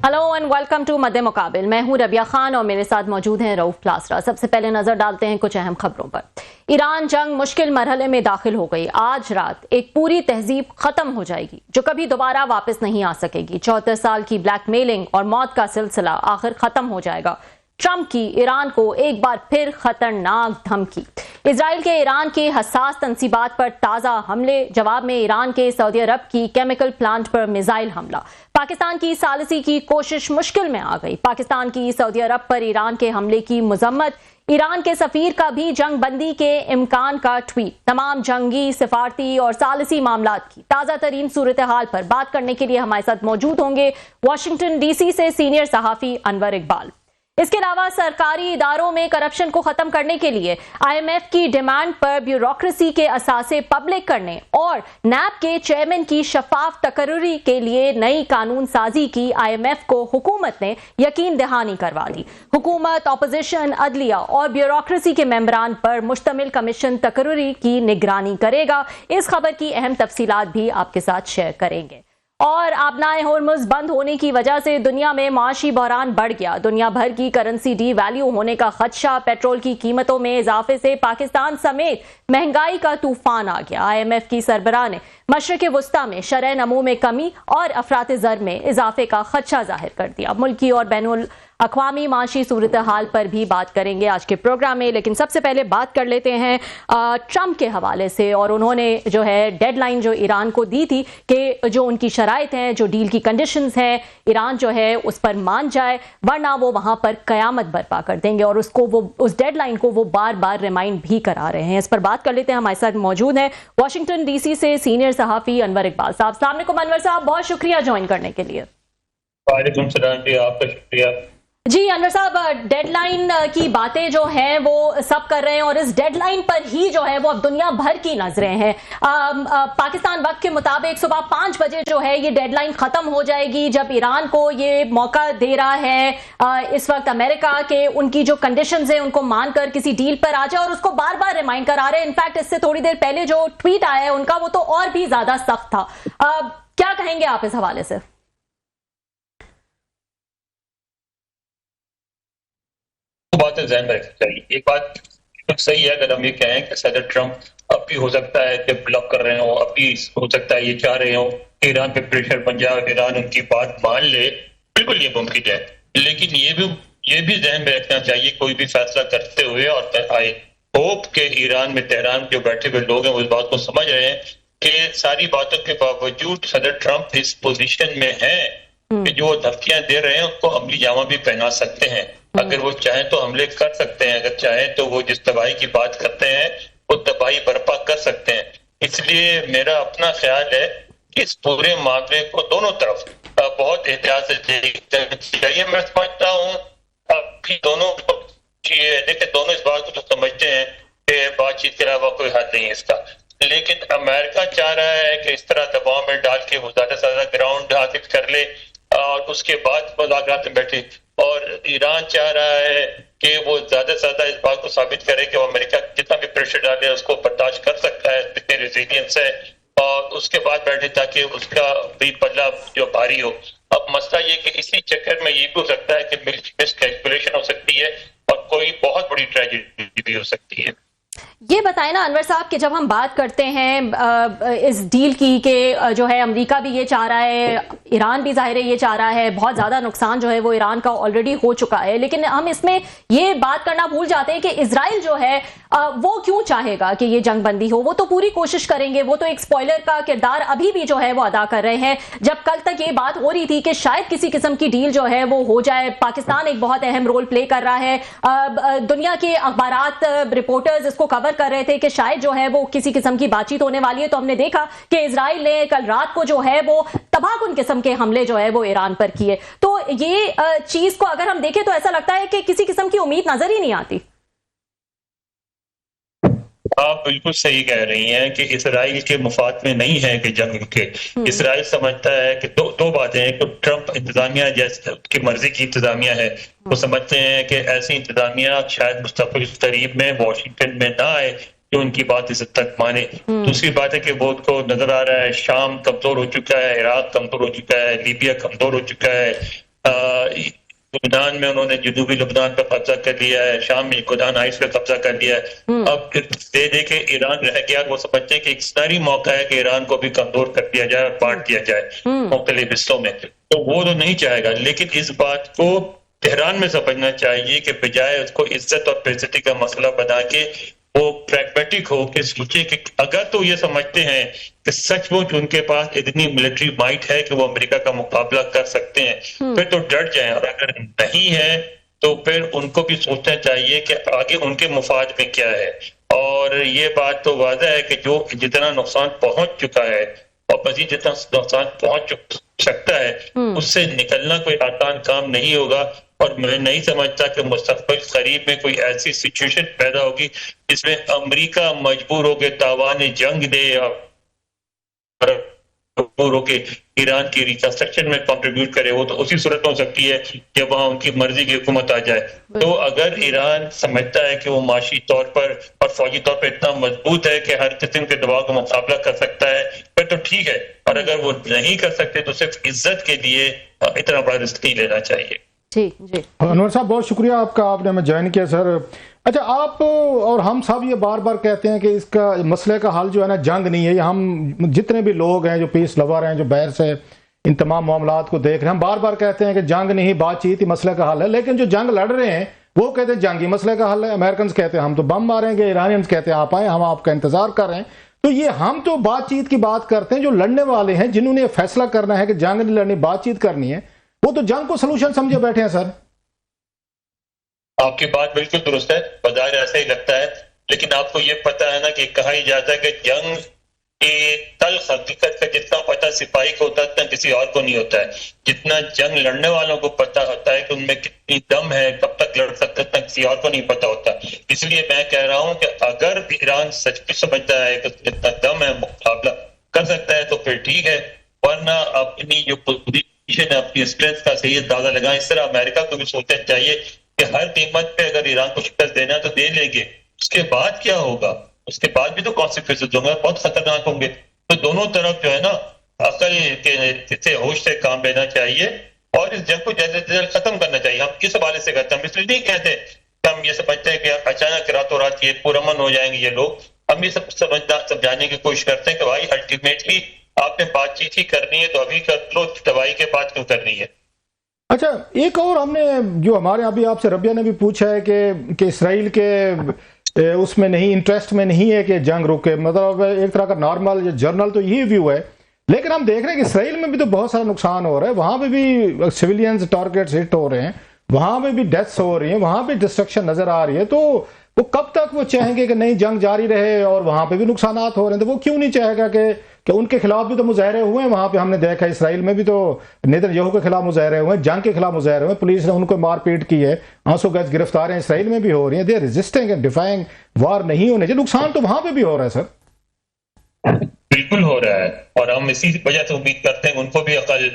Hello and welcome to मध्य मुकाबिल। मैं हूं रबिया खान और मेरे साथ मौजूद हैं रऊफ प्लास्रा। सबसे पहले नजर डालते हैं कुछ अहम खबरों पर। ईरान जंग मुश्किल मरहले में दाखिल हो गई। आज रात एक पूरी तहजीब खत्म हो जाएगी जो कभी दोबारा वापस नहीं आ सकेगी। 74 साल की ब्लैकमेलिंग और मौत का सिलसिला आखिर खत्म हो जाएगा। ट्रंप की ईरान को एक बार फिर खतरनाक धमकी। इजराइल के ईरान के हसास तंसीबात पर ताज़ा हमले। जवाब में ईरान के सऊदी अरब की केमिकल प्लांट पर मिसाइल हमला। पाकिस्तान की सालिसी की कोशिश मुश्किल में आ गई। पाकिस्तान की सऊदी अरब पर ईरान के हमले की मजम्मत। ईरान के सफीर का भी जंग बंदी के इम्कान का ट्वीट। तमाम जंगी, सिफारती और सालिसी मामलात की ताज़ा तरीन सूरत हाल पर बात करने के लिए हमारे साथ मौजूद होंगे वाशिंगटन डीसी से सीनियर सहाफ़ी अनवर इकबाल। इसके अलावा सरकारी इदारों में करप्शन को खत्म करने के लिए IMF की डिमांड पर ब्यूरोक्रेसी के असासे पब्लिक करने और NAB के चेयरमैन की शफाफ तकर्री के लिए नई कानून साजी की IMF को हुकूमत ने यकीन दहानी करवा दी। हुकूमत, ऑपोजिशन, अदलिया और ब्यूरोक्रेसी के मेंबरान पर मुश्तमिल कमीशन तकर्री की निगरानी करेगा। इस खबर की अहम तफसीलात भी आपके साथ शेयर करेंगे। और आबनाए होर्मुज़ बंद होने की वजह से दुनिया में माशी बहरान बढ़ गया। दुनिया भर की करेंसी डी वैल्यू होने का खदशा। पेट्रोल की कीमतों में इजाफे से पाकिस्तान समेत महंगाई का तूफान आ गया। IMF की सरबराह ने मशरिक़ वस्ता में शरह नमू में कमी और अफरात ज़र में इजाफे का खदशा जाहिर कर दिया। मुल्की और बैनुल अक़वामी माशी सूरत हाल पर भी बात करेंगे आज के प्रोग्राम में, लेकिन सबसे पहले बात कर लेते हैं ट्रंप के हवाले से। और उन्होंने जो है डेडलाइन जो ईरान को दी थी कि जो उनकी शराइत हैं, जो डील की कंडीशंस हैं, ईरान जो है उस पर मान जाए वरना वो वहां पर कयामत बर्पा कर देंगे। और उसको वो उस डेडलाइन को वो बार बार रिमाइंड भी करा रहे हैं। इस पर बात कर लेते हैं। हमारे साथ मौजूद है वाशिंगटन DC से सीनियर सहाफ़ी अनवर इकबाल साहब। अस्सलाम वालेकुम अनवर साहब, बहुत शुक्रिया ज्वाइन करने के लिए। वालेकुम सलाम जी, आपका शुक्रिया। जी अनवर साहब, डेडलाइन की बातें जो हैं वो सब कर रहे हैं और इस डेडलाइन पर ही जो है वो अब दुनिया भर की नजरें हैं। पाकिस्तान वक्त के मुताबिक सुबह 5 बजे जो है ये डेडलाइन खत्म हो जाएगी जब ईरान को ये मौका दे रहा है इस वक्त अमेरिका के उनकी जो कंडीशंस हैं उनको मानकर किसी डील पर आ जाए और उसको बार बार रिमाइंड करा रहे हैं। इनफैक्ट इससे थोड़ी देर पहले जो ट्वीट आया है उनका वो तो और भी ज्यादा सख्त था। क्या कहेंगे आप इस हवाले से? बातें ध्यान में रखनी चाहिए। एक बात तो सही है, अगर हम ये कहें कि सदर ट्रंप अब भी हो सकता है कि ब्लॉक कर रहे हो, अब भी हो सकता है ये चाह रहे हो कि ईरान पे प्रेशर बन जाए, ईरान उनकी बात मान ले, बिल्कुल ये मुमकिन है। लेकिन ये भी ध्यान में रखना चाहिए कोई भी फैसला करते हुए। और आई होप के ईरान में, तेहरान जो बैठे हुए लोग हैं उस बात को समझ रहे हैं कि सारी बातों के बावजूद सदर ट्रंप इस पोजीशन में है कि जो धमकियां दे रहे हैं उनको अमली जामा भी पहना सकते हैं। अगर वो चाहें तो हमले कर सकते हैं, अगर चाहें तो वो जिस तबाही की बात करते हैं वो तबाही बर्पा कर सकते हैं। इसलिए मेरा अपना ख्याल है कि इस पूरे मामले को दोनों तरफ बहुत एहतियात से देखना चाहिए। मैं समझता हूँ अभी दोनों देखिए, दोनों इस बात को तो समझते हैं कि बातचीत के अलावा कोई हल नहीं है इसका। लेकिन अमेरिका चाह रहा है कि इस तरह दबाव में डाल के वो ज्यादा से ज्यादा ग्राउंड हासिल कर ले और उसके बाद मुलाकात में बैठे। और ईरान चाह रहा है कि वो ज्यादा से ज्यादा इस बात को साबित करे कि वो अमेरिका जितना भी प्रेशर डाले उसको बर्दाश्त कर सकता है, इतने रेजिलियंस है, और उसके बाद बैठे ताकि उसका भी पल्ला जो भारी हो। अब मसला ये कि इसी चक्कर में ये भी हो सकता है कि मिसकैलकुलेशन हो सकती है और कोई बहुत बड़ी ट्रेजेडी भी हो सकती है। ये बताएं ना अनवर साहब कि जब हम बात करते हैं इस डील की कि जो है अमेरिका भी ये चाह रहा है, ईरान भी जाहिर है ये चाह रहा है, बहुत ज्यादा नुकसान जो है वो ईरान का ऑलरेडी हो चुका है, लेकिन हम इसमें ये बात करना भूल जाते हैं कि इजराइल जो है वो क्यों चाहेगा कि ये जंग बंदी हो। वो तो पूरी कोशिश करेंगे, वो तो एक स्पॉइलर का किरदार अभी भी जो है वो अदा कर रहे हैं। जब कल तक ये बात हो रही थी कि शायद किसी किस्म की डील जो है वो हो जाए, पाकिस्तान एक बहुत अहम रोल प्ले कर रहा है। दुनिया के अखबारात, रिपोर्टर्स इसको कवर कर रहे थे कि शायद जो है वो किसी किस्म की बातचीत होने वाली है। तो हमने देखा कि इजराइल ने कल रात को जो है वो तबाहकुन किस्म के हमले जो है वो ईरान पर किए। तो ये चीज को अगर हम देखें तो ऐसा लगता है कि किसी किस्म की उम्मीद नजर ही नहीं आती। आप बिल्कुल सही कह रही हैं कि इसराइल के मुफाद में नहीं है कि जंग रुके। इसराइल समझता है कि दो बातें हैं कि ट्रंप इंतजामिया जैसे उसकी मर्जी की इंतजामिया है, वो समझते हैं कि ऐसी इंतजामिया शायद मुस्तकबिल करीब में वाशिंगटन में ना आए कि उनकी बात इस तक माने। दूसरी बात है कि वो को नजर आ रहा है शाम कमजोर हो चुका है, इराक कमजोर हो चुका है, लीबिया कमजोर हो चुका है, لبنان میں انہوں نے جنوبی لبنان پہ قبضہ کر لیا ہے، شام میں گولان ہائٹس پہ قبضہ کر لیا ہے. اب دے کے ایران رہ گیا، وہ سمجھتے ہیں کہ ایک سنہری موقع ہے کہ ایران کو بھی کمزور کر دیا جائے اور بانٹ دیا جائے مختلف حصوں میں. تو وہ تو نہیں چاہے گا، لیکن اس بات کو تہران میں سمجھنا چاہیے کہ بجائے اس کو عزت اور بےعزتی کا مسئلہ بنا کے وہ پریگمیٹک ہو کے سوچے کہ اگر تو یہ سمجھتے ہیں کہ سچ مچ ان کے پاس اتنی ملٹری مائٹ ہے کہ وہ امریکہ کا مقابلہ کر سکتے ہیں، پھر تو ڈٹ جائیں، اور اگر نہیں ہے تو پھر ان کو بھی سوچنا چاہیے کہ آگے ان کے مفاد میں کیا ہے. اور یہ بات تو واضح ہے کہ جو جتنا نقصان پہنچ چکا ہے اور مزید جتنا نقصان پہنچ سکتا ہے اس سے نکلنا کوئی آسان کام نہیں ہوگا. اور میں نہیں سمجھتا کہ مستقبل قریب میں کوئی ایسی سچویشن پیدا ہوگی جس میں امریکہ مجبور ہو کے تاوان جنگ دے اور مجبور ہو کے ایران کی ریکنسٹرکشن میں کنٹریبیوٹ کرے. وہ تو اسی صورت ہو سکتی ہے جب وہاں ان کی مرضی کی حکومت آ جائے. تو اگر ایران سمجھتا ہے کہ وہ معاشی طور پر اور فوجی طور پر اتنا مضبوط ہے کہ ہر قسم کے دباؤ کا مقابلہ کر سکتا ہے پھر تو ٹھیک ہے، اور اگر وہ نہیں کر سکتے تو صرف عزت کے لیے اتنا بڑا رسک نہیں لینا چاہیے. جی انور صاحب بہت شکریہ آپ کا، آپ نے ہمیں جوائن کیا سر. اچھا، آپ اور ہم سب یہ بار بار کہتے ہیں کہ اس کا مسئلے کا حل جو ہے نا جنگ نہیں ہے. ہم جتنے بھی لوگ ہیں جو پیس لور ہیں جو باہر سے ان تمام معاملات کو دیکھ رہے ہیں، ہم بار بار کہتے ہیں کہ جنگ نہیں، بات چیت ہی مسئلے کا حل ہے. لیکن جو جنگ لڑ رہے ہیں وہ کہتے ہیں جنگ ہی مسئلے کا حل ہے. امریکنز کہتے ہیں ہم تو بم ماریں گے، ایرانینز کہتے ہیں آپ آئیں، ہم آپ کا انتظار کر رہے ہیں. تو یہ ہم تو بات چیت کی بات کرتے ہیں، جو لڑنے والے ہیں جنہوں نے یہ فیصلہ کرنا ہے کہ جنگ نہیں لڑنی بات چیت کرنی ہے، وہ تو جنگ کو سلوشن سمجھے بیٹھے ہیں. سر آپ کی بات بالکل درست ہے، بظاہر ایسا ہی لگتا ہے، لیکن آپ کو یہ پتا ہے نا کہ کہا ہی جاتا ہے کہ جنگ کی تلخ حقیقت کا جتنا پتہ سپاہی کو ہوتا ہے اتنا کسی اور کو نہیں ہوتا ہے. جتنا جنگ لڑنے والوں کو پتہ ہوتا ہے کہ ان میں کتنی دم ہے، کب تک لڑ سکتے اتنا کسی اور کو نہیں پتہ ہوتا. اس لیے میں کہہ رہا ہوں کہ اگر ایران سچ بھی سمجھتا ہے کہ اتنا دم ہے، مقابلہ کر سکتا ہے تو پھر ٹھیک ہے، ورنہ اپنی جو پوزیشن ہے، اپنی اسٹرینتھ کا صحیح اندازہ لگائیں. اس طرح امریکہ کو بھی سوچنا چاہیے کہ ہر قیمت پہ اگر ایران کو شکست دینا تو دے لیں گے، اس کے بعد کیا ہوگا، اس کے بعد بھی تو کانسیکوینسز ہوں گے، بہت خطرناک ہوں گے. تو دونوں طرف جو ہے نا عقل کے ہوش سے کام لینا چاہیے اور اس جنگ کو جلد از جلد ختم کرنا چاہیے. ہم کس حوالے سے کرتے ہیں؟ ہم اس لیے نہیں کہتے کہ ہم یہ سمجھتے ہیں کہ اچانک راتوں رات یہ پرامن ہو جائیں گے یہ لوگ. ہم یہ سب سمجھانے کی کوشش کرتے ہیں کہ بھائی الٹیمیٹلی آپ نے بات چیت ہی کرنی ہے تو ابھی کر لو، دوائی کے بعد کیوں کرنی ہے. اچھا، ایک اور ہم نے جو ہمارے ابھی آپ سے ربیہ نے بھی پوچھا ہے کہ اسرائیل کے اس میں نہیں، انٹرسٹ میں نہیں ہے کہ جنگ رکے، مطلب ایک طرح کا نارمل جرنل تو یہی ویو ہے. لیکن ہم دیکھ رہے ہیں کہ اسرائیل میں بھی تو بہت سارا نقصان ہو رہا ہے، وہاں پہ بھی سویلینز ٹارگیٹس ہٹ ہو رہے ہیں، وہاں پہ بھی ڈیتھس ہو رہی ہیں، وہاں پہ ڈسٹرکشن نظر آ رہی ہے. تو وہ کب تک وہ چاہیں گے کہ نہیں جنگ جاری رہے اور وہاں پہ بھی نقصانات ہو رہے ہیں؟ تو وہ کیوں نہیں چاہے گا کہ ان کے خلاف بھی تو مظاہرے ہوئے ہیں وہاں پہ؟ ہم نے دیکھا اسرائیل میں بھی تو نیتن یاہو کے خلاف مظاہرے ہوئے ہیں، جنگ کے خلاف مظاہرے ہوئے ہیں، پولیس نے ان کو مار پیٹ کی ہے، آنسو گیس گرفتاریں اسرائیل میں بھی ہو رہی ہیں. دے ریزسٹنگ اینڈ ڈیفائنگ وار نہیں ہونے چاہیے. نقصان تو وہاں پہ بھی ہو رہا ہے سر. بالکل ہو رہا ہے، اور ہم اسی وجہ سے امید کرتے ہیں ان کو بھی عقل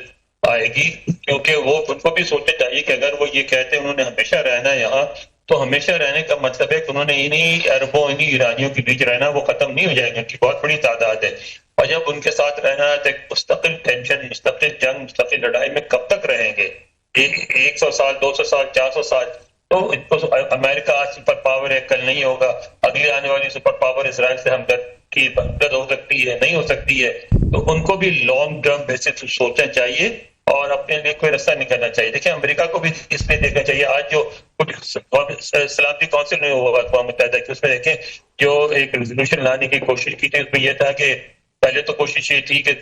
آئے گی، کیونکہ وہ ان کو بھی سوچنا چاہیے کہ اگر وہ یہ کہتے ہیں انہوں نے ہمیشہ رہنا ہے یہاں، تو ہمیشہ رہنے کا مطلب ہے کہ انہوں نے انہی عربوں انہی ایرانیوں کے بیچ رہنا، وہ ختم نہیں ہو جائے گا، ان کی بہت بڑی تعداد ہے. اور جب ان کے ساتھ رہنا ہے تو ایک مستقل ٹینشن، مستقل جنگ، مستقل لڑائی میں کب تک رہیں گے؟ 100 سال، 200 سال، 400 سال. تو ان کو امریکہ آج سپر پاور ہے، کل نہیں ہوگا. اگلی آنے والی سپر پاور اسرائیل سے ہمدرد ہو سکتی ہے، نہیں ہو سکتی ہے. تو ان کو بھی لانگ ٹرم بیسس سوچنا چاہیے اور اپنے لیے کوئی راستہ نکالنا چاہیے. دیکھیں امریکہ کو بھی اس میں دیکھنا چاہیے. آج جو سلامتی کونسل میں ہوا اقوام متحدہ کی، اس میں دیکھیں جو ایک ریزولوشن لانے کی کوشش کی تھی، اس میں یہ تھا کہ پہلے تو کوشش یہ تھی کہ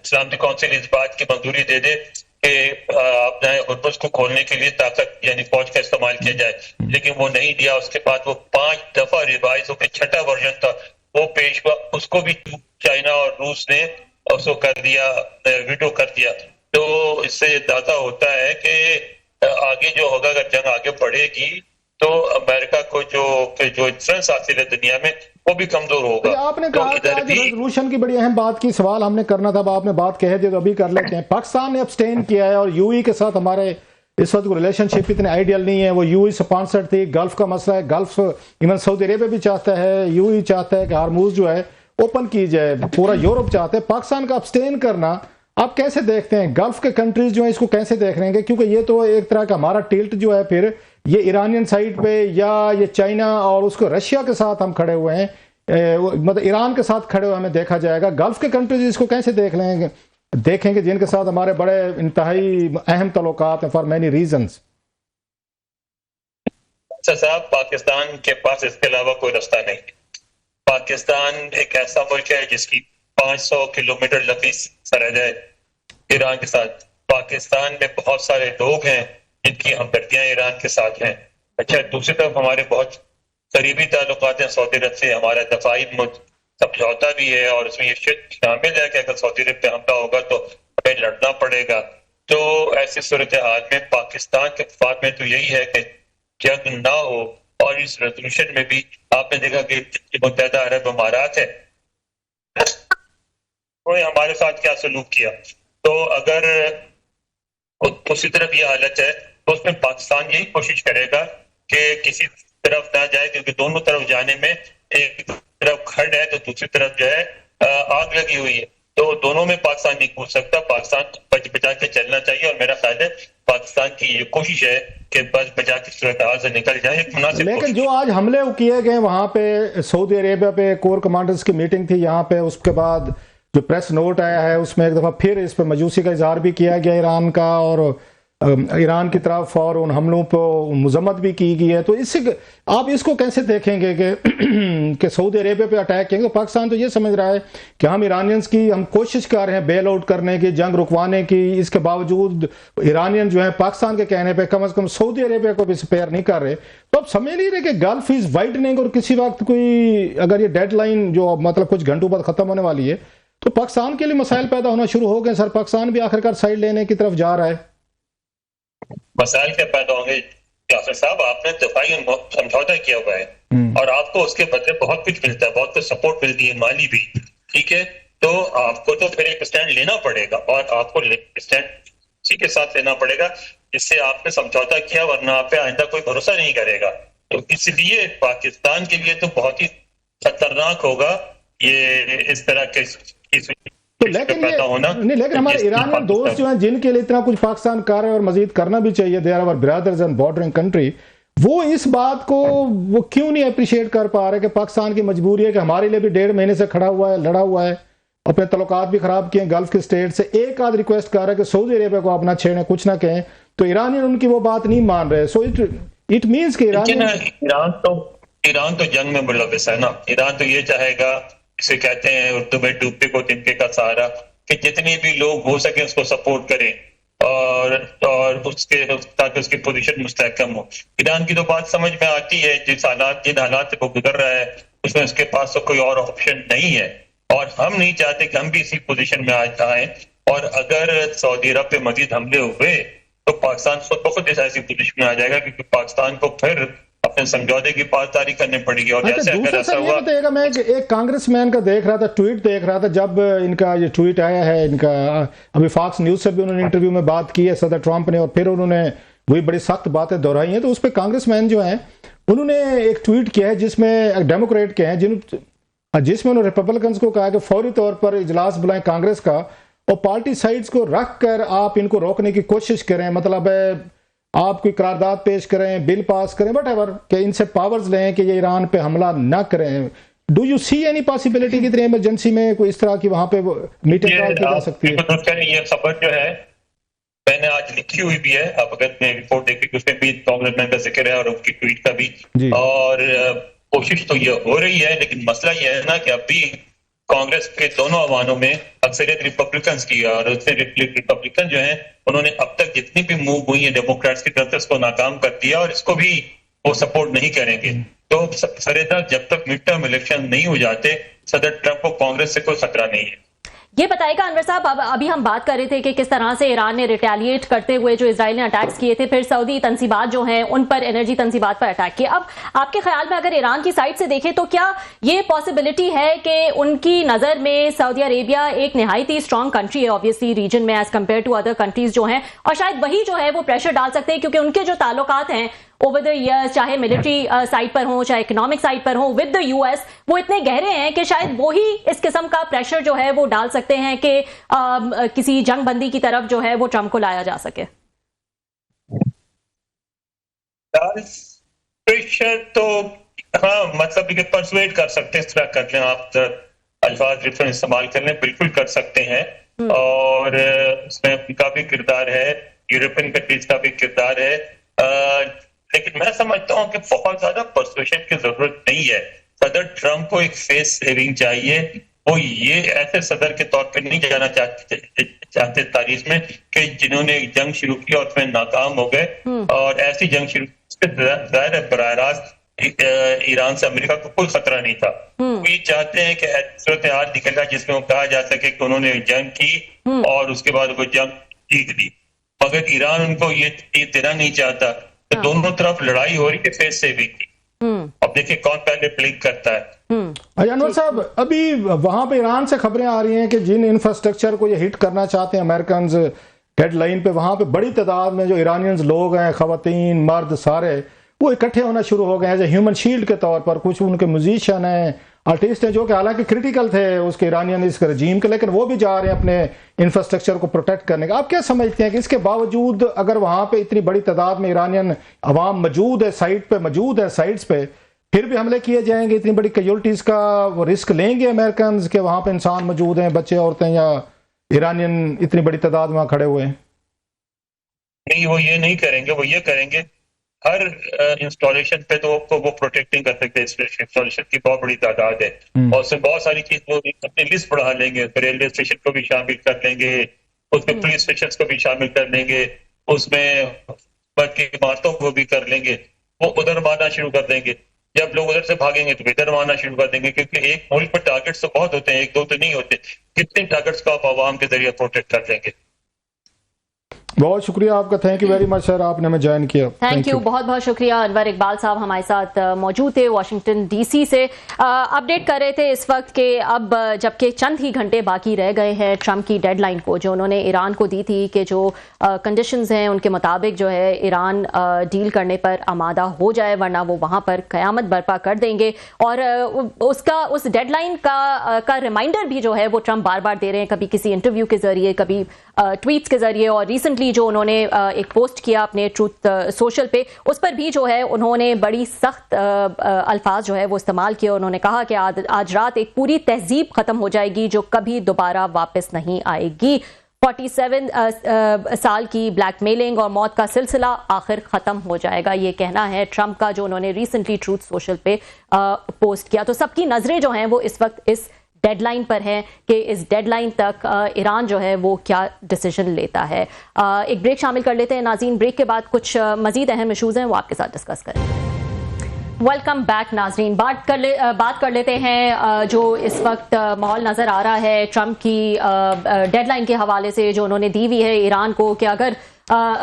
سلامتی کونسل اس بات کی منظوری دے دے کہ اپنا ہرمز کو کھولنے کے لیے طاقت یعنی فوج کا استعمال کیا جائے، لیکن وہ نہیں دیا. اس کے بعد وہ 5 دفعہ ریوائز ہو کے 6واں ورژن تھا وہ پیش ہوا، اس کو بھی چائنا اور روس نے اس کو کر دیا، ویٹو کر دیا. تو اس سے اندازہ ہوتا ہے کہ آگے جو ہوگا، اگر جنگ آگے بڑھے گی تو امریکہ کو جو انفلوئنس حاصل ہے دنیا میں وہ بھی کمزور ہوگا. آپ نے کہا کہ آج ریزولوشن کی بڑی اہم بات کی سوال ہم نے کرنا تھا، اب آپ نے بات کہہ دی تو ابھی کر لیتے ہیں. پاکستان نے ابسٹین کیا ہے اور یو ای کے ساتھ ہمارے اس وقت ریلیشن شپ اتنے آئیڈیل نہیں ہے. وہ یو ای سپانسر تھی، گلف کا مسئلہ ہے، گلف ایون سعودی عربیہ بھی چاہتا ہے، یو ای چاہتا ہے کہ ہارموز جو ہے اوپن کی جائے، پورا یورپ چاہتا ہے. پاکستان کا ابسٹین کرنا آپ کیسے دیکھتے ہیں گلف کے کنٹریز جو ہیں اس کو کیسے دیکھ رہے ہیں؟ کیونکہ یہ تو ایک طرح کا ہمارا ٹلٹ جو ہے پھر یہ ایرانین سائڈ پہ یا یہ چائنا اور اس کو رشیا کے ساتھ ہم کھڑے ہوئے ہیں، مطلب ایران کے ساتھ کھڑے ہوئے ہمیں دیکھا جائے گا۔ گلف کے کنٹریز اس کو کیسے دیکھیں گے جن کے ساتھ ہمارے بڑے انتہائی اہم تعلقات ہیں فار مینی ریزنز؟ صاحب پاکستان کے پاس اس کے علاوہ کوئی راستہ نہیں۔ پاکستان ایک ایسا ملک ہے جس کی 500 کلومیٹر لمبی سرحد ہے ایران کے ساتھ۔ پاکستان میں بہت سارے لوگ ہیں جن کی ہمدردیاں ایران کے ساتھ ہیں۔ اچھا، دوسری طرف ہمارے بہت قریبی تعلقات ہیں سعودی عرب سے، ہمارا دفاعی سمجھوتا بھی ہے اور اس میں یہ شامل ہے کہ اگر سعودی عرب پہ حملہ ہوگا تو ہمیں لڑنا پڑے گا۔ تو ایسی صورتحال میں پاکستان کے مفاد میں تو یہی ہے کہ جنگ نہ ہو، اور اس ریزولوشن میں بھی آپ نے دیکھا کہ متحدہ عرب امارات ہے، انہوں نے ہمارے ساتھ کیا سلوک کیا۔ تو اگر اسی طرف یہ حالت ہے تو اس میں پاکستان یہی کوشش کرے گا کہ کسی طرف نہ جائے، کیونکہ دونوں طرف جانے میں ایک طرف کھڑ ہے تو دوسری طرف جو ہے آگ لگی ہوئی ہے، تو دونوں میں پاکستان نہیں کود سکتا۔ پاکستان بچ بچا کے چلنا چاہیے، اور میرا خیال ہے پاکستان کی یہ کوشش ہے کہ بچ بچا کے صورتحال سے نکل جائے، ایک مناسب لیکن کوشش۔ جو آج حملے کیے گئے وہاں پہ سعودی عربیہ پہ کور کمانڈرز کی میٹنگ تھی یہاں پہ، اس کے بعد جو پریس نوٹ آیا ہے اس میں ایک دفعہ پھر اس پہ مایوسی کا اظہار بھی کیا گیا ایران کا، اور ایران کی طرف اور ان حملوں پہ مذمت بھی کی گئی ہے۔ تو اس سے آپ اس کو کیسے دیکھیں گے کہ سعودی عربیہ پہ اٹیک کریں گے؟ پاکستان تو یہ سمجھ رہا ہے کہ ہم ایرانینز کی ہم کوشش کر رہے ہیں بیل آؤٹ کرنے کی، جنگ رکوانے کی، اس کے باوجود ایرانین جو ہیں پاکستان کے کہنے پہ کم از کم سعودی عربیہ کو بھی سپیئر نہیں کر رہے۔ تو اب سمجھ نہیں رہے کہ گلف از وائڈننگ، اور کسی وقت کوئی اگر یہ ڈیڈ لائن جو مطلب کچھ گھنٹوں بعد ختم ہونے والی ہے تو پاکستان کے لیے مسائل پیدا ہونا شروع ہو گئے۔ سر پاکستان بھی آخر کار سائڈ لینے کی طرف جا رہا ہے۔ مسائل کیا پیدا ہوں گے جعفر صاحب؟ آپ نے دفاعی سمجھوتا کیا ہوا ہے اور آپ کو اس کے بدلے بہت کچھ ملتا ہے، بہت کچھ سپورٹ ملتی ہے، مالی بھی، ٹھیک ہے؟ تو آپ کو تو پھر ایک اسٹینڈ لینا پڑے گا، اور آپ کو اسٹینڈ اسی کے ساتھ لینا پڑے گا جس سے آپ نے سمجھوتا کیا، ورنہ آپ پہ آئندہ کوئی بھروسہ نہیں کرے گا۔ تو اس لیے پاکستان کے لیے تو بہت ہی خطرناک ہوگا یہ اس طرح کے تو لیکن ہمارے ایرانین دوست جو ہیں جن کے لیے اتنا کچھ پاکستان کر رہے ہیں اور مزید کرنا بھی چاہیے، they are our brothers and bordering country, وہ اس بات کو وہ کیوں نہیں اپریشیٹ کر پا رہے کہ پاکستان کی مجبوری ہے کہ ہمارے لیے بھی 1.5 مہینے سے کھڑا ہوا ہے، لڑا ہوا ہے، اپنے تعلقات بھی خراب کیے گلف کے سٹیٹ سے، ایک آدھ ریکویسٹ کر رہا ہے کہ سعودی عربیہ کو اپنا چھیڑیں، کچھ نہ کہیں، تو ایرانین ان کی وہ بات نہیں مان رہے۔ سو اٹ مینس کہ ایران تو جنگ میں ملوث ہے نا۔ ایران تو یہ چاہے گا، اسے کہتے ہیں اردو میں ڈوبتے کو تنکے کا سہارا، کہ جتنے بھی لوگ ہو سکیں اس کو سپورٹ کریں اور اس کے تاکہ اس کی پوزیشن مستحکم ہو۔ ایران کی تو بات سمجھ میں آتی ہے، جن حالات سے وہ گزر رہا ہے اس میں اس کے پاس تو کوئی اور آپشن نہیں ہے، اور ہم نہیں چاہتے کہ ہم بھی اسی پوزیشن میں آج آئیں، اور اگر سعودی عرب پہ مزید حملے ہوئے تو پاکستان خود بخود ایسی پوزیشن میں آ جائے گا، کیونکہ پاکستان کو پھر اپنے سمجھوتے کی پاسداری کرنی پڑے گی۔ اور جیسے اگر ایسا ہوا، میں ایک کانگریس مین کا دیکھ رہا تھا، ٹویٹ دیکھ رہا تھا، جب ان کا یہ ٹویٹ آیا ہے، ان کا ابھی فاکس نیوز سے بھی انہوں نے انٹرویو میں بات کی ہے صدر ٹرمپ نے، اور پھر انہوں نے وہی بڑی سخت باتیں دہرائی ہیں، تو اس پہ کانگریس مین جو ہیں انہوں نے ایک ٹویٹ کیا ہے جس میں ڈیموکریٹ کے ہیں جس میں انہوں نے ریپبلکنز کو کہا کہ فوری طور پر اجلاس بلائیں کانگریس کا، اور پارٹی سائڈز کو رکھ کر آپ ان کو روکنے کی کوشش کریں، مطلب ہے آپ کوئی قرارداد پیش کریں، بل پاس کریں، وٹ ایور، کہ ان سے پاورز لیں کہ یہ ایران پہ حملہ نہ کریں۔ Do you see any possibility کی اتنی ایمرجنسی میں کوئی اس طرح کی وہاں پہ میٹنگ کال کی جا سکتی ہے؟ یہ خبر جو ہے میں نے آج لکھی ہوئی بھی ہے، آپ اگر میں رپورٹ دیکھیں اس میں بھی کانگریس مین کا ذکر ہے اور ان کی ٹویٹ کا بھی، اور کوشش تو یہ ہو رہی ہے، لیکن مسئلہ یہ ہے نا کہ اب بھی کانگریس کے دونوں ایوانوں میں اکثریت ریپبلکنز کی ہے، اور اس میں ریپبلکن جو ہیں انہوں نے اب تک جتنی بھی موو ہوئی ہیں ڈیموکریٹس کی طرف سے اس کو ناکام کر دیا، اور اس کو بھی وہ سپورٹ نہیں کریں گے۔ تو سریدہ جب تک مڈ ٹرم الیکشن نہیں ہو جاتے صدر ٹرمپ کو کانگریس سے کوئی خطرہ نہیں ہے۔ یہ بتائے گا انور صاحب، ابھی ہم بات کر رہے تھے کہ کس طرح سے ایران نے ریٹیلیٹ کرتے ہوئے جو اسرائیل نے اٹیکس کیے تھے، پھر سعودی تنصیبات جو ہیں ان پر، انرجی تنصیبات پر اٹیک کیے۔ اب آپ کے خیال میں اگر ایران کی سائڈ سے دیکھیں تو کیا یہ پاسبلٹی ہے کہ ان کی نظر میں سعودی عربیہ ایک نہایت ہی اسٹرانگ کنٹری ہے آبویسلی ریجن میں as compare to other countries جو ہیں، اور شاید وہی جو ہے وہ پریشر ڈال سکتے ہیں کیونکہ ان کے جو تعلقات ہیں ओवर द ईयर्स, चाहे मिलिट्री साइड पर हो चाहे इकोनॉमिक साइड पर हो, विद द यूएस, वो इतने गहरे हैं कि शायद वो ही इस किस्म का प्रेशर जो है वो डाल सकते हैं कि किसी जंग बंदी की तरफ जो है वो ट्रंप को लाया जा सके। प्रेशर तो हाँ, मतलब कि परसुएट कर सकते हैं, इस तरह कर लें आप, अल्फाज डिफरेंट इस्तेमाल कर लें, बिल्कुल कर सकते हैं। और उसमें उनका भी किरदार है, यूरोपियन कंट्रीज का भी किरदार है, लेकिन मैं समझता हूँ कि बहुत ज्यादा परसुएशन की जरूरत नहीं है। सदर ट्रंप को एक फेस सेविंग चाहिए, वो ये ऐसे सदर के तौर पे नहीं जाना चाहते तारीख में कि जिन्होंने एक जंग शुरू की और उसमें नाकाम हो गए, और ऐसी जंग शुरू जाहिर है बराह रास्त ईरान से अमेरिका को कोई खतरा नहीं था। वो ये चाहते हैं कि सूरत हाल निकल जाए जिसमें वो कहा जा सके कि उन्होंने जंग की और उसके बाद वो जंग जीत ली, मगर ईरान उनको ये देना नहीं चाहता। तो दोनों तरफ लड़ाई हो रही है फेस से भी की। अब देखिए कौन पहले ब्लिंक करता है। अनवर साहब, अभी वहां पे ईरान से खबरें आ रही हैं कि जिन इंफ्रास्ट्रक्चर को ये हिट करना चाहते हैं अमेरिकन डेडलाइन पे, वहां पे बड़ी तादाद में जो ईरानियंस लोग हैं, खवातीन मर्द सारे, वो इकट्ठे होना शुरू हो गए हैं एज ए ह्यूमन शील्ड के तौर पर। कुछ उनके म्यूजिशियन हैं, आर्टिस्ट हैं, जो कि हालांकि क्रिटिकल थे उसके ईरानियन इस रजीम के, लेकिन वो भी जा रहे हैं अपने इंफ्रास्ट्रक्चर को प्रोटेक्ट करने का। आप क्या समझते हैं कि इसके बावजूद अगर वहां पे इतनी बड़ी तादाद में ईरानियन अवाम मौजूद है, साइट पे मौजूद है, साइट्स पे, फिर भी हमले किए जाएंगे? इतनी बड़ी कैजुअल्टीज का वो रिस्क लेंगे अमेरिकन के वहां पे इंसान मौजूद हैं, बच्चे औरतें या ईरानियन इतनी बड़ी तादाद में खड़े हुए हैं? नहीं, वो ये नहीं करेंगे। वो ये करेंगे हर इंस्टॉलेशन पे तो वो प्रोटेक्टिंग कर सकते हैं। इंस्टॉलेशन की बहुत बड़ी तादाद है और उसमें बहुत सारी चीज वो अपनी लिस्ट बढ़ा लेंगे। रेलवे स्टेशन को भी शामिल कर लेंगे, उसमें पुलिस स्टेशन को भी शामिल कर लेंगे, उसमें की इमारतों को भी कर लेंगे। वो उधर मारना शुरू कर देंगे। जब लोग उधर से भागेंगे तो इधर मारना शुरू कर देंगे, क्योंकि एक मुल्क पर टारगेट्स तो बहुत होते हैं, एक दो तो नहीं होते। कितने टारगेट्स को आप आवाम के जरिए प्रोटेक्ट कर देंगे। बहुत शुक्रिया आपका, thank you very much sir, आपने हमें ज्वाइन किया। थैंक यू, बहुत बहुत शुक्रिया। अनवर इकबाल साहब हमारे साथ मौजूद थे वाशिंगटन डीसी से, अपडेट कर रहे थे इस वक्त के अब जबकि चंद ही घंटे बाकी रह गए हैं ट्रंप की डेडलाइन को, जो उन्होंने ईरान को दी थी कि जो कंडीशंस हैं उनके मुताबिक जो है ईरान डील करने पर आमादा हो जाए, वरना वो वहाँ पर क़यामत बर्पा कर देंगे। और उस डेडलाइन का रिमाइंडर भी जो है वो ट्रंप बार बार दे रहे हैं, कभी किसी इंटरव्यू के जरिए, कभी ट्वीट्स के जरिए, और रिसेंटली जो उन्होंने एक पोस्ट किया अपने ट्रूथ सोशल पे, उस पर भी जो है उन्होंने बड़ी सख्त अल्फाज जो है वो इस्तेमाल किए। उन्होंने कहा कि आज रात एक पूरी तहजीब खत्म हो जाएगी जो कभी दोबारा वापस नहीं आएगी। 47 साल की ब्लैकमेलिंग और मौत का सिलसिला आखिर खत्म हो जाएगा, ये कहना है ट्रंप का, जो उन्होंने रिसेंटली ट्रूथ सोशल पे पोस्ट किया। तो सबकी नजरें जो हैं वो इस वक्त इस डेडलाइन पर है कि इस डेडलाइन तक ईरान जो है वो क्या डिसीजन लेता है। एक ब्रेक शामिल कर लेते हैं नाज़रीन, ब्रेक के बाद कुछ मजीद अहम इशूज़ हैं वो आपके साथ डिस्कस करेंगे। वेलकम बैक नाज़रीन, बात कर लेते हैं जो इस वक्त माहौल नज़र आ रहा है ट्रंप की डेडलाइन के हवाले से जो उन्होंने दी हुई है ईरान को, कि अगर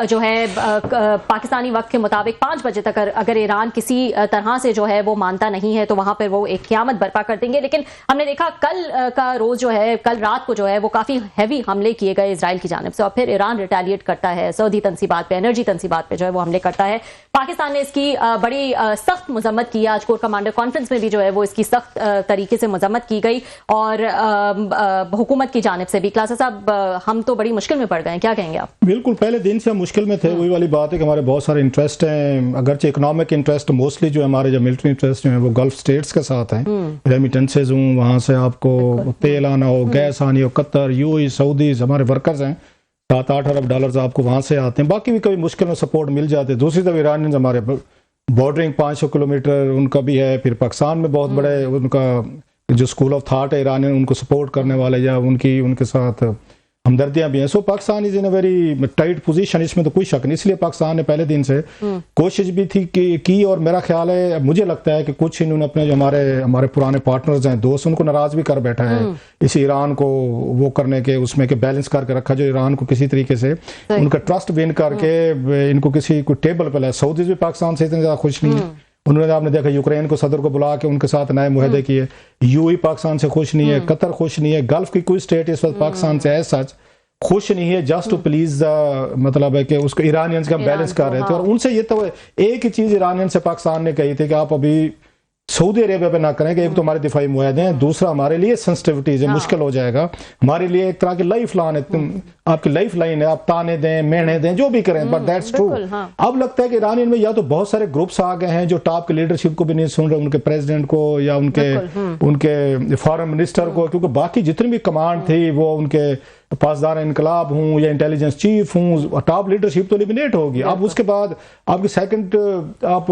जो है पाकिस्तानी वक्त के मुताबिक 5 बजे तक अगर ईरान किसी तरह से जो है वो मानता नहीं है तो वहां पर वो एक क़यामत बर्पा कर देंगे। लेकिन हमने देखा कल का रोज जो है, कल रात को जो है वो काफी हैवी हमले किए गए इजराइल की जानिब से, और फिर ईरान रिटेलिएट करता है, सऊदी तनसीबात पे, एनर्जी तनसीबात पे जो है वो हमले करता है। पाकिस्तान ने इसकी बड़ी सख्त मजम्मत की। आज कोर कमांडर कॉन्फ्रेंस में भी जो है वो इसकी सख्त तरीके से मजम्मत की गई, और हुकूमत की जानिब से भी। क्लासा साहब, हम तो बड़ी मुश्किल में पड़ गए हैं, क्या कहेंगे आप? बिल्कुल, पहले दिन से हम मुश्किल में थे। वही वाली बात है कि हमारे बहुत सारे इंटरेस्ट हैं, अगरचे इकोनॉमिक इंटरेस्ट मोस्टली जो हमारे जो मिलिट्री इंटरेस्ट हैं वो गल्फ स्टेट्स के साथ हैं। रेमिटेंसेज हूँ, वहाँ से आपको तेल आना हो, गैस आनी हो, कतर, यूएई, सऊदी, हमारे वर्कर्स हैं, 7-8 अरब डॉलर्स आपको वहाँ से आते हैं। बाकी भी कभी मुश्किल में सपोर्ट मिल जाते हैं। दूसरी तरफ ईरानियंस हमारे बॉर्डरिंग 500 किलोमीटर उनका भी है। फिर पाकिस्तान में बहुत बड़े उनका जो स्कूल ऑफ थाट है ईरानियन, उनको सपोर्ट करने वाले या उनके साथ हमदर्दियां भी हैं। So Pakistan is in a very tight position, इसमें तो कोई शक नहीं। इसलिए पाकिस्तान ने पहले दिन से कोशिश भी थी की, और मेरा ख्याल है, मुझे लगता है कि कुछ इन्होंने अपने जो हमारे पुराने पार्टनर्स हैं, दोस्त, उनको नाराज भी कर बैठा है इस ईरान को वो करने के, उसमें के बैलेंस करके रखा, जो ईरान को किसी तरीके से उनका ट्रस्ट विन करके इनको किसी को टेबल पर लाया। सऊदीज भी पाकिस्तान से इतने ज्यादा खुश नहीं है। उन्होंने, आपने देखा, यूक्रेन को सदर को बुला के उनके साथ नए मुहदे किए। यूएई पाकिस्तान से खुश नहीं है, कतर खुश नहीं है, गल्फ की कोई स्टेट इस वक्त पाकिस्तान से है सच खुश नहीं है, जस्ट टू प्लीज मतलब है कि उसको ईरानियंस का बैलेंस कर रहे थे। और उनसे ये तो एक ही चीज ईरानियन से पाकिस्तान ने कही थी कि आप अभी सऊदी अरेबिया पे ना करें कि एक तो हमारे दिफाई मुआहदे हैं, दूसरा हमारे लिए सेंसिटिविटीज है, मुश्किल हो जाएगा हमारे लिए, एक तरह की लाइफ लाइन है, तुम आपकी लाइफ लाइन है, आप ताने दें मेहने दें जो भी करें, बट दैट्स ट्रू। अब लगता है कि ईरानियन में या तो बहुत सारे ग्रुप्स आ गए हैं जो टॉप के लीडरशिप को भी नहीं सुन रहे, उनके प्रेसिडेंट को या उनके फॉरेन मिनिस्टर को, क्योंकि बाकी जितनी भी कमांड थी वो उनके पासदार इनकलाब हूँ या इंटेलिजेंस चीफ हूँ, टॉप लीडरशिप तो एलिमिनेट होगी। अब उसके बाद आपकी सेकंड आप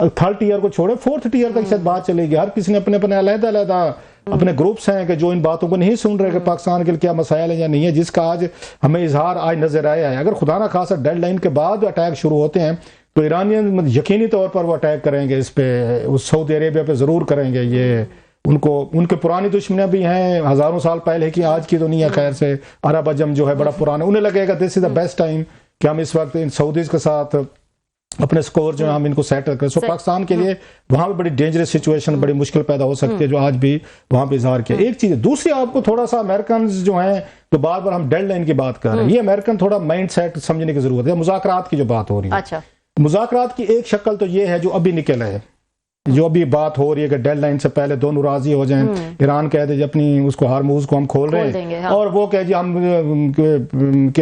थर्ड टीयर को छोड़े फोर्थ टीयर तक शायद बात चलेगी। हर किसी ने अपने अपने अलग-अलग अपने ग्रुप्स हैं कि जो इन बातों को नहीं सुन रहे कि पाकिस्तान के लिए क्या मसाइल है या नहीं है, जिसका आज हमें इजहार आज नजर आया है। अगर खुदा ना खासा डेडलाइन के बाद अटैक शुरू होते हैं तो ईरानियन यकीनी तौर पर वो अटैक करेंगे इस पे, उस सऊदी अरेबिया पे जरूर करेंगे। ये उनको उनके पुरानी दुश्मनियां भी हैं हजारों साल पहले की, आज की तो नहीं है खैर से। अरब अजम जो है बड़ा पुराना, उन्हें लगेगा this is the best time कि हम इस वक्त इन सऊदीज के साथ अपने स्कोर जो है हम इनको सेटल करें। सो पाकिस्तान के लिए वहां पे बड़ी डेंजरस सिचुएशन, बड़ी मुश्किल पैदा हो सकती है जो आज भी वहां पे इजहार किया। एक चीज है, दूसरी आपको थोड़ा सा अमेरिकन जो हैं तो बार बार हम डेडलाइन की बात कर रहे हैं, ये अमेरिकन थोड़ा माइंड सेट समझने की जरूरत है। मुज़ाकरात की जो बात हो रही है, अच्छा मुज़ाकरात की एक शक्ल तो ये है जो अभी निकल है, जो अभी बात हो रही है कि डेडलाइन से पहले दोनों राजी हो जाएं, ईरान कह दे अपनी उसको हारमूज को हम खोल रहे हैं और वो कहे जी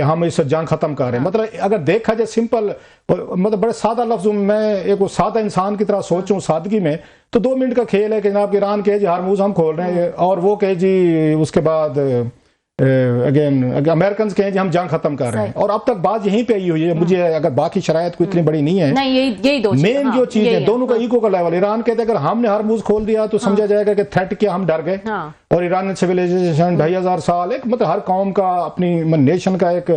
हम इस जंग खत्म कर रहे हैं। मतलब अगर देखा जाए सिंपल, मतलब बड़े सादा लफ्जों में मैं एक सादा इंसान की तरह सोचूं सादगी में, तो 2 मिनट का खेल है कि जनाब ईरान कहे जी हारमूज हम खोल रहे हैं और वो कहे जी उसके बाद अगेन अमेरिकन कहें जी हम जंग खत्म कर रहे हैं। और अब तक बात यहीं पे आई हुई है। मुझे अगर बाकी शरायत कोई इतनी बड़ी नहीं है, नहीं यही दो मेन जो चीज है दोनों का इको का लेवल। ईरान कहते हैं अगर हमने हारमूज खोल दिया तो समझा जाएगा कि थ्रेट किया, हम डर गए। और ईरान सिविलाइजेशन 2500 साल, एक मतलब हर कौम का अपनी नेशन का एक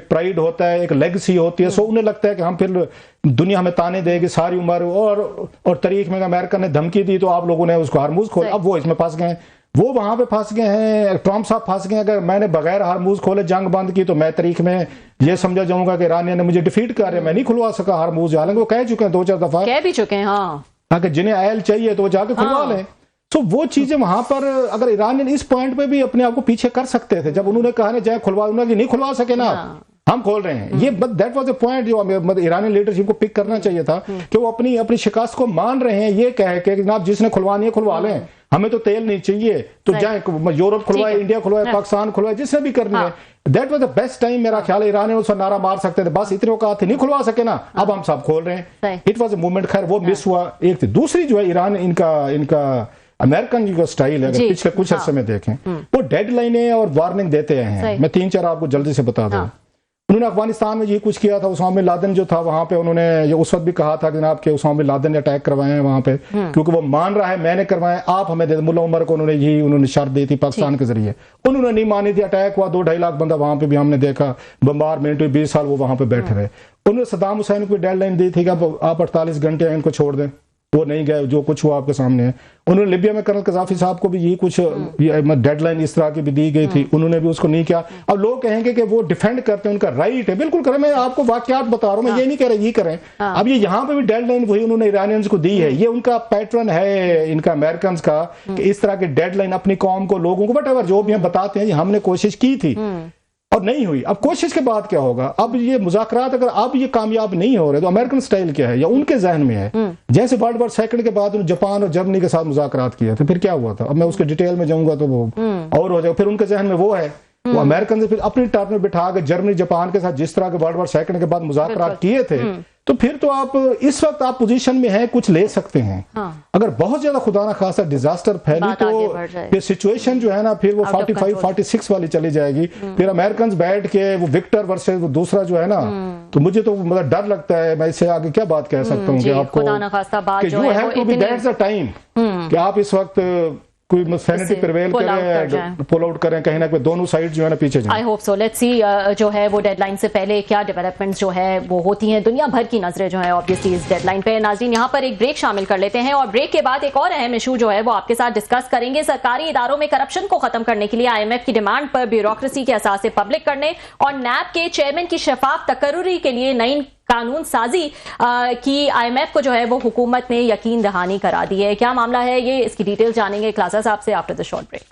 प्राइड होता है, एक लेगेसी होती है। सो उन्हें लगता है कि हम फिर दुनिया हमें ताने देगी सारी उम्र। और तारीख में अमेरिका ने धमकी दी तो आप लोगों ने उसको हारमूज खोला, अब वो इसमें फंस गए, वो वहां पे फंस गए हैं। ट्रम्प साहब फंस गए, अगर मैंने बगैर हारमूज खोले जंग बंद की तो मैं तारीख में ये समझा जाऊंगा कि ईरानियन ने मुझे डिफीट कर रहे, मैं नहीं खुलवा सका हारमूज। हालांकि वो कह चुके हैं 2-4 दफा, कह भी चुके हैं अगर जिन्हें आयल चाहिए तो वो जाके खुलवा लें। तो वो चीजें वहां पर अगर ईरानियन इस पॉइंट पे भी अपने आप को पीछे कर सकते थे, जब उन्होंने कहा ना जाए खुलवा, उन्होंने नहीं खुलवा सके ना हम खोल रहे हैं ये, but that was a point जो ईरानी लीडरशिप को पिक करना चाहिए था कि वो अपनी शिकस्त को मान रहे हैं। ये कह के जनाब जिसने खुलवानी है खुलवा लें, हमें तो तेल नहीं चाहिए तो जाए यूरोप खुलवाए, इंडिया खुलवाए, पाकिस्तान खुलवाए, जिसने भी करनी है। That was the best time मेरा ख्याल है। ईरानी उसका नारा मार सकते थे, बस इतने औकात थे, नहीं खुलवा सके ना अब हम सब खोल रहे हैं। इट वाज अ मूवमेंट, खैर वो मिस हुआ। एक थी, दूसरी जो है ईरान इनका अमेरिकन जो स्टाइल है, अगर पिछले कुछ अर्से में देखें वो डेडलाइनें और वार्निंग देते हैं। मैं 3-4 आपको जल्दी से बता दूं। उन्होंने अफगानिस्तान में ये कुछ किया था, उसामा बिन लादेन जो था वहां पे, उन्होंने ये उस वक्त भी कहा था कि जनाब के उसामा बिन लादेन ने अटैक करवाए हैं वहां पे, क्योंकि वो मान रहा है मैंने करवाए, आप हमें दे। मुल्ला उमर को उन्होंने शर्त दी थी पाकिस्तान के जरिए, उन्होंने नहीं मानी थी। अटैक हुआ, 2-2.5 लाख बंदा वहां पे भी हमने देखा, बम्बारमेंट हुई, 20 साल वो वहां पे बैठे रहे। उन्होंने सद्दाम हुसैन को डेडलाइन दी थी कि आप 48 घंटे इनको छोड़ दें, वो नहीं गए, जो कुछ हुआ आपके सामने है। उन्होंने लिबिया में कर्नल कज़ाफी साहब को भी यही कुछ डेडलाइन इस तरह की भी दी गई थी, उन्होंने भी उसको नहीं किया। अब लोग कहेंगे कि वो डिफेंड करते हैं, उनका राइट है, बिल्कुल करें, मैं आपको वाकयात बता रहा हूं, मैं ये नहीं कह रहा ये करें। अब ये यहाँ पे भी डेडलाइन वही उन्होंने ईरानियंस को दी है, ये उनका पैटर्न है इनका अमेरिकन का कि इस तरह की डेडलाइन अपनी कौम को, लोगों को, वट जो भी हम बताते हैं हमने कोशिश की थी और नहीं हुई। अब कोशिश के बाद क्या होगा? अब ये मुज़ाकरात अगर अब ये कामयाब नहीं हो रहे तो अमेरिकन स्टाइल क्या है या उनके जहन में है, जैसे वर्ल्ड वॉर सेकंड के बाद जापान और जर्मनी के साथ मुज़ाकरात किया था, फिर क्या हुआ था? अब मैं उसके डिटेल में जाऊंगा तो वो और हो जाएगा। फिर उनके जहन में वो है, वो अमेरिकन से फिर अपनी टर्म में बिठा के जर्मनी जापान के साथ जिस तरह के वर्ल्ड वॉर सेकंड के बाद मुज़ाकरात किए थे, तो फिर तो आप इस वक्त आप पोजीशन में हैं, कुछ ले सकते हैं। अगर बहुत ज्यादा खुदा ना खासा डिजास्टर फैली तो फिर सिचुएशन जो है ना फिर वो 45-46 वाली चली जाएगी। फिर अमेरिकन बैठ के वो विक्टर वर्सेस वो दूसरा जो है ना, तो मुझे तो मतलब डर लगता है। मैं इससे आगे क्या बात कह सकता हूँ कि आपको you have to be, that's the time कि आप इस वक्त कोई सैनिटी प्रिवेल करें, पुल आउट करें, कहीं ना कहीं दोनों साइड जो है ना पीछे जाए। I hope so, let's see जो है वो डेडलाइन से पहले क्या डेवलपमेंट्स जो है वो होती हैं। दुनिया भर की नजरें जो है ऑब्वियसली इस डेडलाइन पे। नाज़रीन, यहाँ पर एक ब्रेक शामिल कर लेते हैं और ब्रेक के बाद एक और अहम इशू जो है वो आपके साथ डिस्कस करेंगे। सरकारी इदारों में करप्शन को खत्म करने के लिए IMF की डिमांड पर ब्यूरोक्रेसी के असासे पब्लिक करने और NAB के चेयरमैन की शफाफ तकर्रुरी के लिए नई कानून साजी की IMF को जो है वो हुकूमत ने यकीन दहानी करा दी है। क्या मामला है ये, इसकी डिटेल जानेंगे क्लासा साहब से after the short break.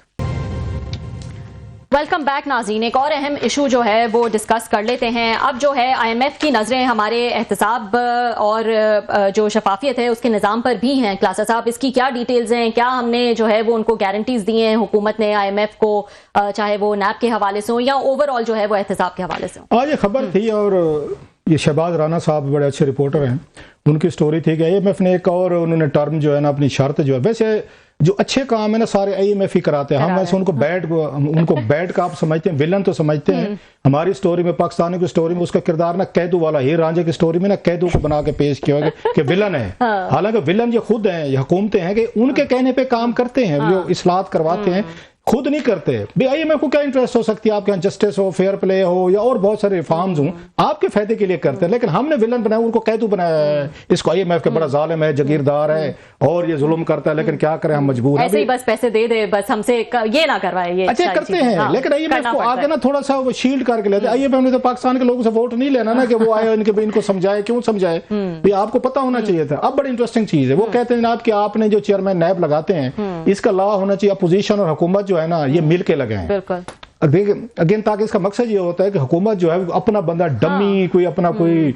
Welcome back ناظرین، ایک اور اہم ایشو جو ہے وہ ڈسکس کر لیتے ہیں. اب جو ہے آئی ایم ایف کی نظریں ہمارے احتساب اور جو شفافیت ہے اس کے نظام پر بھی ہیں. کلاسا صاحب، اس کی کیا ڈیٹیلز ہیں؟ کیا ہم نے جو ہے وہ ان کو گارنٹیز دی ہیں حکومت نے آئی ایم ایف کو، چاہے وہ نیب کے حوالے سے ہوں یا اوور آل جو ہے وہ احتساب کے حوالے سے ہوں؟ آج یہ خبر تھی اور یہ شہباز رانا صاحب بڑے اچھے رپورٹر ہیں، ان کی سٹوری تھی کہ آئی ایم ایف نے ایک اور انہوں نے ٹرم جو ہے نا اپنی شرط جو ہے، ویسے جو اچھے کام ہے نا سارے آئی ایم ایف ہی کراتے ہیں. ہم ویسے ان کو بیڈ کا آپ سمجھتے ہیں، ویلن تو سمجھتے ہیں. ہماری سٹوری میں، پاکستانی کی سٹوری میں اس کا کردار نا قیدو والا، ہیر رانجھے کی سٹوری میں نا قیدو کو بنا کے پیش کیا گیا کہ ویلن ہے. حالانکہ ویلن یہ خود ہیں، یہ حکومتیں ہیں کہ ان کے کہنے پہ کام کرتے ہیں، جو اصلاحات کرواتے ہیں خود نہیں کرتے. بھائی آئی ایم ایف کو کیا انٹرسٹ ہو سکتی ہے آپ کے یہاں جسٹس ہو، فیئر پلے ہو یا اور بہت سارے ریفارمز ہوں، آپ کے فائدے کے لیے کرتے ہیں. لیکن ہم نے ویلن بنایا، ان کو قیدو بنایا ہے. اس کو آئی ایم ایف کے بڑا ظالم ہے، جگیردار ہے اور یہ ظلم کرتا ہے، لیکن کیا کریں ہم مجبور ہیں. ایسے ہی بس پیسے دے دے، بس ہم سے یہ نہ کروائے. یہ اچھا کرتے ہیں لیکن آئی ایم ایف کو آگے نا تھوڑا سا وہ شیلڈ کر کے لیتے. آئی ایم ایف نے تو پاکستان کے لوگوں سے ووٹ نہیں لینا نا کہ وہ آئے ان کو سمجھائے. کیوں سمجھائے؟ آپ کو پتا ہونا چاہیے تھا. اب بڑی انٹرسٹنگ چیز ہے، وہ کہتے ہیں جناب کہ آپ نے جو چیئرمین نیب لگاتے ہیں اس کا لا ہونا چاہیے اپوزیشن اور حکومت جو ہے نا یہ مل کے لگائیں. بالکل اگین تاکہ اس کا مقصد یہ ہوتا ہے کہ حکومت جو ہے اپنا بندہ ڈمی کوئی اپنا کوئی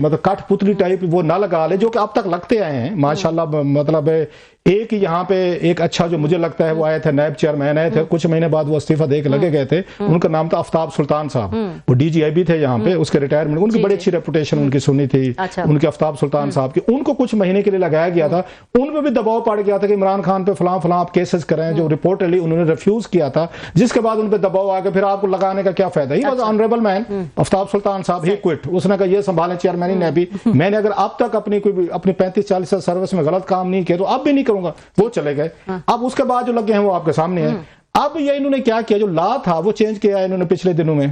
مطلب کٹ پتلی ٹائپ وہ نہ لگا لے، جو کہ اب تک لگتے آئے ہیں ماشاءاللہ. مطلب ایک یہاں پہ ایک اچھا جو مجھے لگتا ہے وہ آئے تھے نیب چیئرمین آئے تھے، کچھ مہینے بعد وہ استعفیٰ دے کے لگے گئے تھے. ان کا نام تھا آفتاب سلطان صاحب، وہ ڈی جی آئی بھی تھے یہاں پہ. اس کے ریٹائرمنٹ ان کی بڑی اچھی ریپوٹیشن ان کی سنی تھی، ان کے آفتاب سلطان صاحب کی. ان کو کچھ مہینے کے لیے لگایا گیا تھا. ان پہ بھی دباؤ پڑ گیا تھا کہ عمران خان پہ فلاں آپ کیسز کریں، جو رپورٹلی انہوں نے ریفیوز کیا تھا، جس کے بعد ان پہ دباؤ آ کے پھر آپ کو لگانے کا کیا فائدہ. ہی واز آنریبل مین آفتاب سلطان صاحب، ہی کوئٹ. اس نے کہا یہ سنبھالیں چیئرمین نے بھی، میں نے اگر اب تک اپنی 35-40 سال سروس میں غلط کام نہیں کیا تو اب بھی نہیں کروں گا. وہ چلے گئے. اب اس کے بعد جو لگے ہیں وہ آپ کے سامنے ہیں. اب یہ انہوں نے کیا کیا، جو لا تھا وہ چینج کیا ہے انہوں نے پچھلے دنوں میں،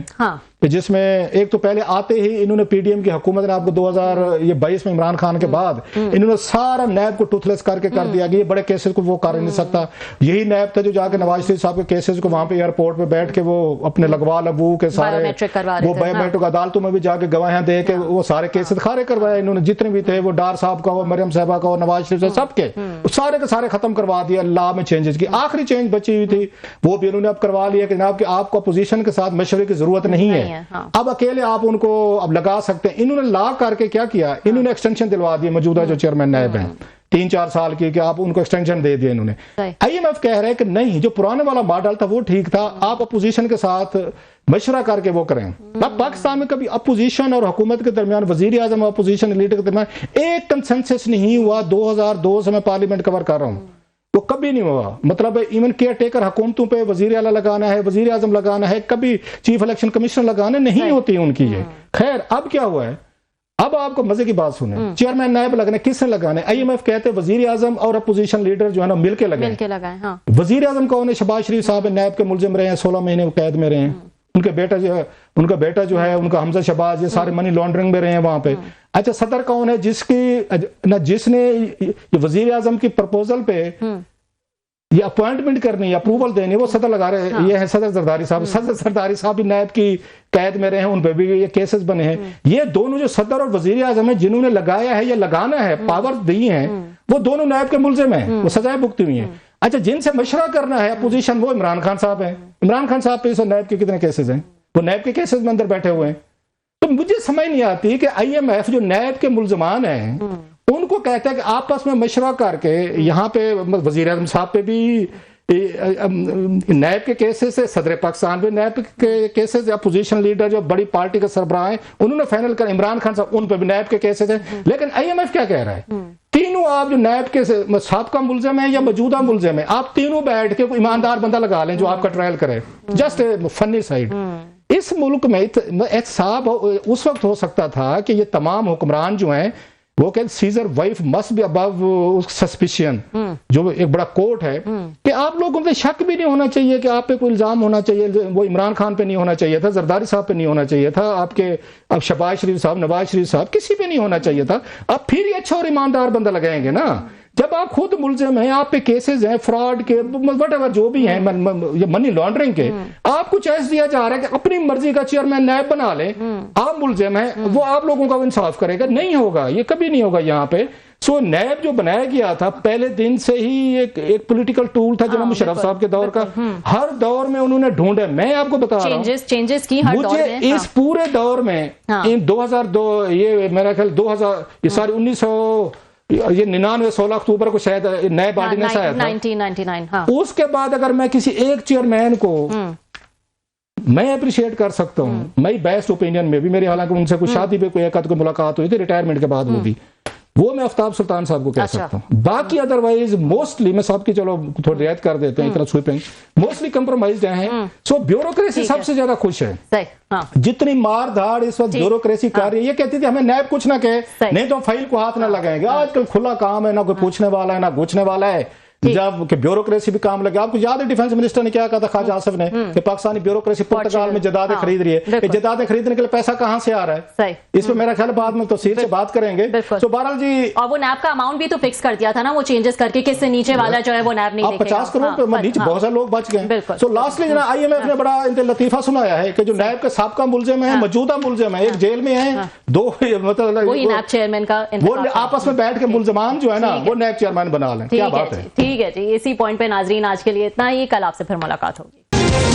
جس میں ایک تو پہلے آتے ہی انہوں نے پی ڈی ایم کی حکومت نے آپ کو 2022 میں عمران خان کے بعد انہوں نے سارا نیب کو ٹوتھلیس کر دیا کہ یہ بڑے کیسز کو وہ کر نہیں سکتا. یہی نیب تھا جو جا کے نواز شریف صاحب کے کیسز کو وہاں پہ ایئرپورٹ پہ بیٹھ کے وہ اپنے لگوا لبو کے سارے وہ بایو میٹرک عدالتوں میں بھی جا کے گواہیاں دے کے وہ سارے کیسز کھارے کروائے انہوں نے، جتنے بھی تھے. وہ ڈار صاحب کا ہو، مریم صاحبہ کا ہو، نواز شریف سب کے سارے کے سارے ختم کروا دیا. لا میں چینجز کی آخری چینج بچی ہوئی تھی وہ بھی انہوں نے اب کروا لیا کہ جناب کہ آپ کو اپوزیشن کے ساتھ مشورے کی ضرورت نہیں ہے، اب اکیلے آپ ان کو اب لگا سکتے ہیں. انہوں نے لا کر کے کیا کیا، انہوں نے ایکسٹینشن دلوا دی موجودہ جو چیئرمین نیب ہیں 3-4 سال کی، کہ آپ ان کو ایکسٹینشن دے دیا انہوں نے. آئی ایم ایف کہہ رہے کہ نہیں، جو پرانے والا ماڈل تھا وہ ٹھیک تھا، آپ اپوزیشن کے ساتھ مشورہ کر کے وہ کریں. اب پاکستان میں کبھی اپوزیشن اور حکومت کے درمیان، وزیر اعظم اور اپوزیشن لیڈر کے درمیان ایک کنسنسس نہیں ہوا. 2002 سے میں پارلیمنٹ کور کر رہا ہوں، وہ کبھی نہیں ہوا. مطلب ایون کیئر ٹیکر حکومتوں پہ وزیر اعلیٰ لگانا ہے، وزیر اعظم لگانا ہے، کبھی چیف الیکشن کمشنر لگانا نہیں ہوتی ان کی یہ. خیر اب کیا ہوا ہے، اب آپ کو مزے کی بات سنیں، چیئرمین نائب لگانے کس نے لگانے؟ آئی ایم ایف کہتے ہیں وزیر اعظم اور اپوزیشن لیڈر جو ہے نا مل کے لگائیں. وزیر اعظم کون ہے؟ شہباز شریف صاحب نیب کے ملزم رہے ہیں، 16 مہینے قید میں رہے ہیں. ان کا بیٹا جو ہے ان کا حمزہ شہباز، یہ سارے منی لانڈرنگ میں رہے ہیں وہاں پہ. اچھا صدر کون ہے؟ جس نے وزیر اعظم کی پرپوزل پہ یہ اپوائنٹمنٹ کرنی، اپروول دینی، وہ صدر لگا رہے ہیں. یہ ہے صدر زرداری صاحب. صدر زرداری صاحب بھی نیب کی قید میں رہے ہیں، ان پہ بھی یہ کیسز بنے ہیں. یہ دونوں جو صدر اور وزیر اعظم ہیں جنہوں نے لگایا ہے یا لگانا ہے، پاور دی ہیں، وہ دونوں نیب کے ملزم ہیں، وہ سزائیں بھگتی ہوئی ہیں. اچھا جن سے مشورہ کرنا ہے اپوزیشن، وہ عمران خان صاحب ہیں. عمران خان صاحب پہ اس نیب کے کتنے کیسز ہیں؟ وہ نیب کے کیسز میں اندر بیٹھے ہوئے ہیں. تو مجھے سمجھ نہیں آتی کہ آئی ایم ایف جو نیب کے ملزمان ہیں ان کو کہتا ہے کہ آپس میں مشورہ کر کے، یہاں پہ وزیر اعظم صاحب پہ بھی نیب کے کیسز سے، صدر پاکستان پہ نیب کے کیسز، اپوزیشن لیڈر جو بڑی پارٹی کے سربراہ ہیں انہوں نے فائنل کر، عمران خان صاحب ان پہ بھی نیب کے کیسز ہیں. لیکن آئی ایم ایف کیا کہہ رہا ہے، تینوں آپ جو نیب کے سابقہ ملزم ہیں یا موجودہ ملزم ہیں، آپ تینوں بیٹھ کے کوئی ایماندار بندہ لگا لیں جو آپ کا ٹرائل کرے. جسٹ فنی سائڈ. اس ملک میں احتساب اس وقت ہو سکتا تھا کہ یہ تمام حکمران جو ہیں وہ کہ Caesar wife must be above suspicion, جو ایک بڑا کوٹ ہے کہ آپ لوگوں پہ شک بھی نہیں ہونا چاہیے کہ آپ پہ کوئی الزام ہونا چاہیے. وہ عمران خان پہ نہیں ہونا چاہیے تھا، زرداری صاحب پہ نہیں ہونا چاہیے تھا، آپ کے اب شہباز شریف صاحب، نواز شریف صاحب، کسی پہ نہیں ہونا چاہیے تھا. اب پھر یہ اچھا اور ایماندار بندہ لگائیں گے نا، جب آپ خود ملزم ہیں، آپ پہ کیسز ہیں فراڈ کے، وٹ ایور جو بھی ہیں، منی لانڈرنگ کے، آپ کو چوائس دیا جا رہا ہے کہ اپنی مرضی کا چیئرمین نیب بنا لیں. آپ ملزم ہیں، وہ آپ لوگوں کا انصاف کرے گا. نہیں ہوگا، یہ کبھی نہیں ہوگا یہاں پہ. सो नैब जो बनाया गया था पहले दिन से ही एक पॉलिटिकल टूल था जनाब मुशर्रफ साहब के दौर का, हर दौर में उन्होंने ढूंढे। मैं आपको बता रहा हूँ चेंजेस की हर दौर मुझे में, इस पूरे दौर में इन 2002 ये मेरा ख्याल 2000 ये सारी 1900 ये 99 16 अक्टूबर को शायद नैब ऑर्डिनेंस आया था 1999। हाँ। उसके बाद अगर मैं किसी एक चेयरमैन को मैं अप्रिशिएट कर सकता हूँ, मैं बेस्ट ओपिनियन में भी, मेरी हालांकि उनसे कुछ शादी पे कोई एक आध कोई मुलाकात हुई थी रिटायरमेंट के बाद, वो मैं आफ्ताब सुल्तान साहब को कह सकता हूँ। बाकी अदरवाइज मोस्टली मैं सबकी चलो थोड़ी रियायत कर देते हैं, इतना स्वीपिंग मोस्टली कंप्रोमाइज्ड हैं। सो ब्यूरोक्रेसी सबसे ज्यादा खुश है। सही, हाँ। जितनी मार धाड़ इस वक्त ब्यूरोक्रेसी कर रही है, ये कहती थी हमें नैब कुछ ना कहे, नहीं तो फाइल को हाथ ना लगाएंगे। आजकल खुला काम है, ना कोई पूछने वाला है ना पूछने वाला है, जब ब्यूरोक्रेसी भी काम लगे। आपको याद है डिफेंस मिनिस्टर ने क्या कहा था ख्वाजा आसिफ ने कि पाकिस्तानी ब्यूरोक्रेसी पुर्तगाल में जदादें खरीद रही है, जदादें खरीदने के लिए पैसा कहां से आ रहा है, इस पर मेरा ख्याल बाद में तफसील से बात करेंगे। तो बहरहाल जी, और वो नैब का अमाउंट भी तो फिक्स कर दिया था ना, वो चेंजेस करके किससे नीचे वाला जो है वो नैब नहीं देखेगा। 50 करोड़ पर नीचे बहुत सारे लोग बच गए। सो लास्टली जना IMF ने बड़ा लतीफा सुनाया है कि जो नैब के साबका मुलजिम है, मौजूदा मुलजिम है, एक जेल में है, दो मतलब नैब चेयरमैन का वो आपस में बैठ के मुलजमान जो है ना वो नैब चेयरमैन बना लें। क्या बात है। ठीक है जी, इसी पॉइंट पे नाजरीन आज के लिए इतना ही, कल आपसे फिर मुलाकात होगी।